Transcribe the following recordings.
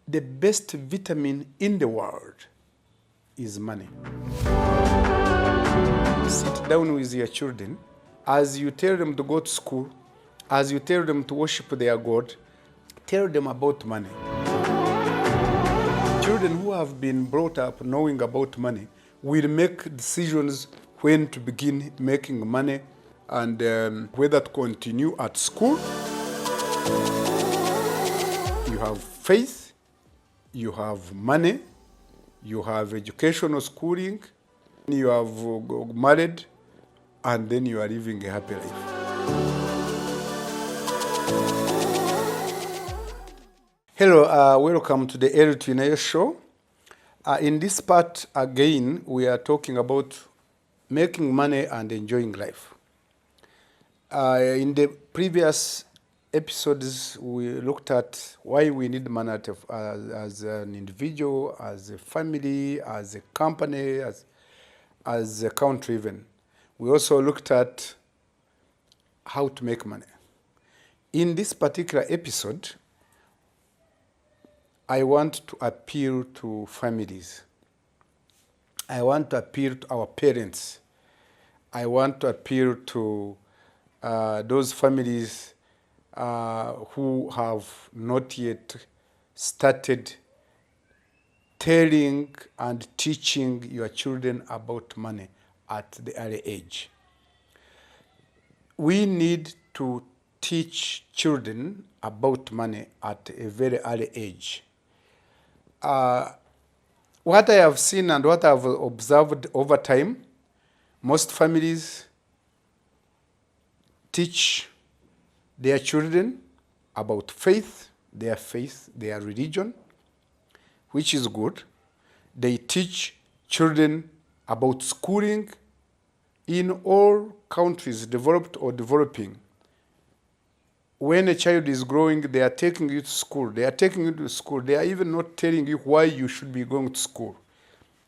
the best vitamin in the world is money. Sit down with your children. As you tell them to go to school, as you tell them to worship their God, tell them about money. Children who have been brought up knowing about money will make decisions when to begin making money and whether to continue at school. You have faith, you have money, you have educational schooling, you have married, and then you are living a happy life. Hello, welcome to the Elly Twineyo show. In this part, again, we are talking about making money and enjoying life. In the previous episodes, we looked at why we need money as an individual, as a family, as a company, as a country even. We also looked at how to make money. In this particular episode, I want to appeal to families. I want to appeal to our parents. I want to appeal to those families who have not yet started telling and teaching your children about money at the early age. We need to teach children about money at a very early age. What I have seen and what I have observed over time, most families teach their children about faith, their religion, which is good. They teach children about schooling in all countries, developed or developing. When a child is growing, they are taking you to school. They are taking you to school. They are even not telling you why you should be going to school.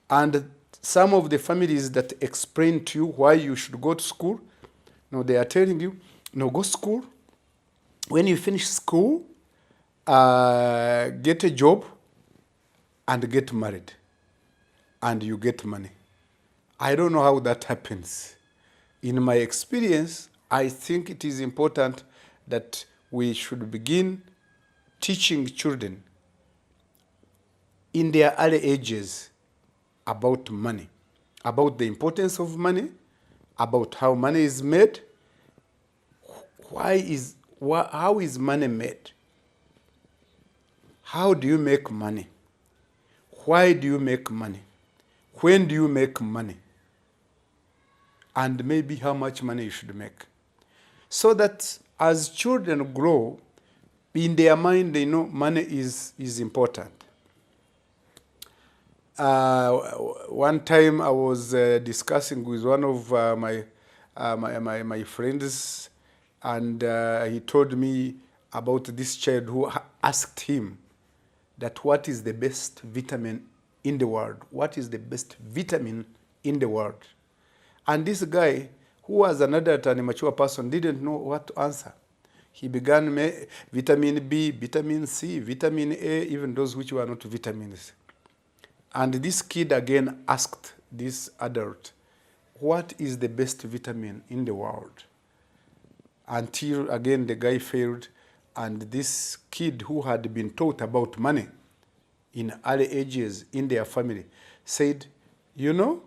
And some of the families that explain to you why you should go to school, no, they are telling you, no, go to school. When you finish school, get a job and get married. And you get money. I don't know how that happens. In my experience, I think it is important that we should begin teaching children in their early ages about money, about the importance of money, about how money is made, how is money made, how do you make money, why do you make money, when do you make money, and maybe how much money you should make. So that as children grow, in their mind they know money is important. One time I was discussing with one of my friends, and he told me about this child who asked him that what is the best vitamin in the world? What is the best vitamin in the world? And this guy, who was an adult and a mature person, didn't know what to answer. He began vitamin B, vitamin C, vitamin A, even those which were not vitamins. And this kid again asked this adult, what is the best vitamin in the world? Until again the guy failed, and this kid who had been taught about money in early ages in their family said, you know,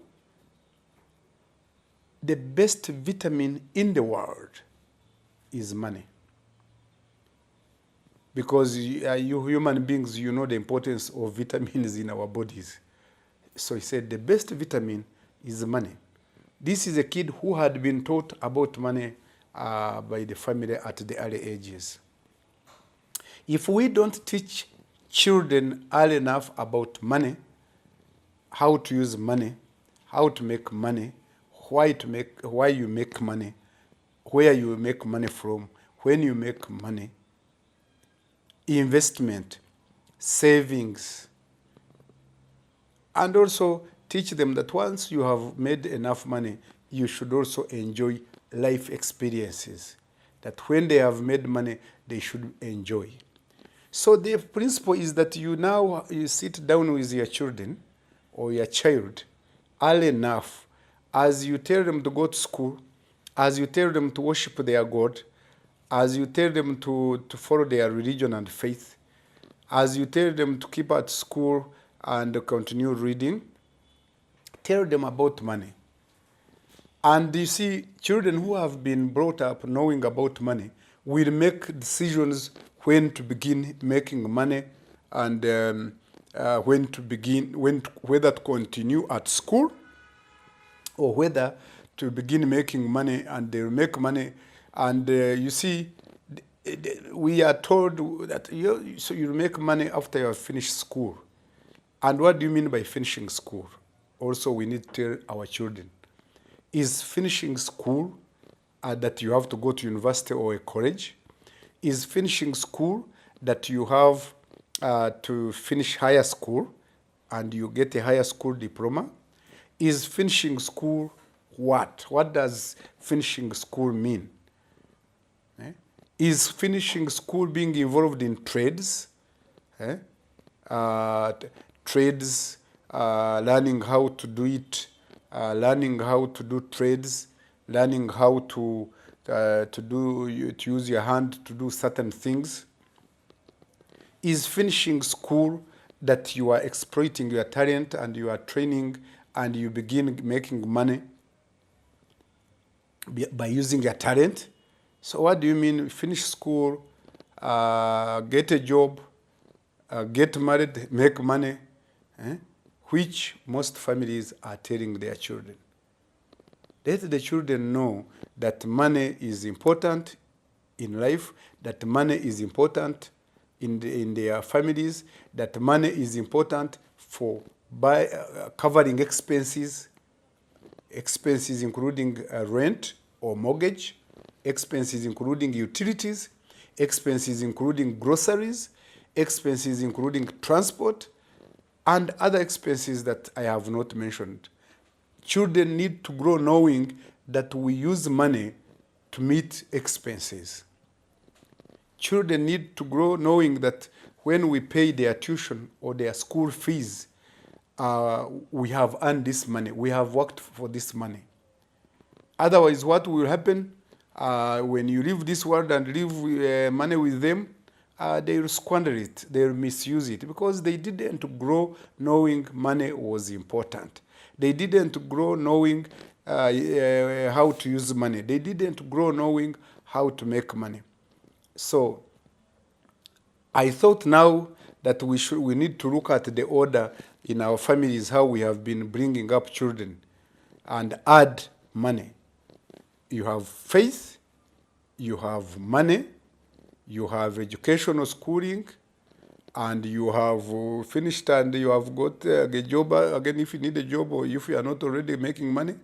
the best vitamin in the world is money. Because you human beings, you know the importance of vitamins in our bodies. So he said the best vitamin is money. This is a kid who had been taught about money by the family at the early ages. If we don't teach children early enough about money, how to use money, how to make money, why you make money, where you make money from, when you make money, investment, savings, and also teach them that once you have made enough money, you should also enjoy life experiences, that when they have made money, they should enjoy. So the principle is that you sit down with your children or your child early enough, as you tell them to go to school, as you tell them to worship their God, as you tell them to follow their religion and faith, as you tell them to keep at school and continue reading, tell them about money. And you see, children who have been brought up knowing about money will make decisions when to begin making money and whether to continue at school or whether to begin making money, and they will make money. And you see, we are told that so you make money after you have finished school. And what do you mean by finishing school? Also, we need to tell our children. Is finishing school that you have to go to university or a college? Is finishing school that you have to finish higher school and you get a higher school diploma? Is finishing school what? What does finishing school mean? Is finishing school being involved in trades? Trades, learning how to do it, learning how to do trades, learning how to use your hand to do certain things. Is finishing school that you are exploiting your talent and you are training and you begin making money by using your talent? So what do you mean finish school, get a job, get married, make money, which most families are telling their children? Let the children know that money is important in life, that money is important in their families, that money is important for covering expenses including rent or mortgage, expenses including utilities, expenses including groceries, expenses including transport, and other expenses that I have not mentioned. Children need to grow knowing that we use money to meet expenses. Children need to grow knowing that when we pay their tuition or their school fees, we have earned this money, we have worked for this money. Otherwise, what will happen when you leave this world and leave money with them? They will squander it, they will misuse it, because they didn't grow knowing money was important. They didn't grow knowing how to use money. They didn't grow knowing how to make money. So I thought now that we need to look at the order in our families, how we have been bringing up children, and add money. You have faith, you have money, you have educational schooling, and you have finished and you have got a job, again, if you need a job or if you are not already making money,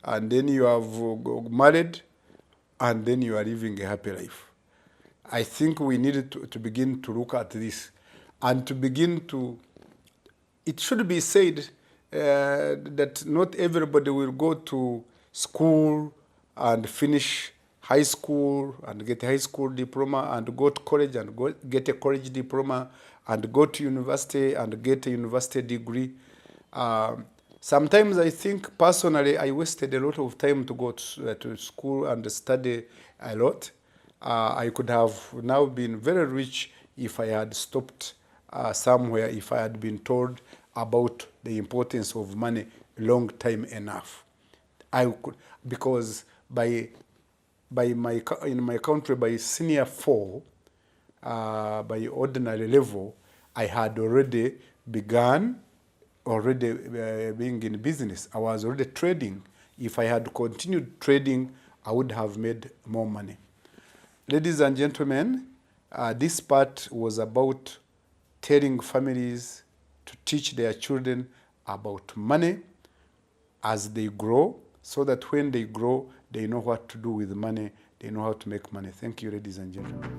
and then you have married, and then you are living a happy life. I think we need to begin to look at this and to begin to, it should be said that not everybody will go to school and finish high school and get a high school diploma and go to college and get a college diploma and go to university and get a university degree. Sometimes I think personally I wasted a lot of time to go to school and study a lot. I could have now been very rich if I had stopped somewhere, if I had been told about the importance of money long time enough. I could, because in my country, by senior 4, by ordinary level, I had already begun being in business. I was already trading. If I had continued trading, I would have made more money. Ladies and gentlemen, this part was about telling families to teach their children about money as they grow, so that when they grow, they know what to do with money, they know how to make money. Thank you, ladies and gentlemen.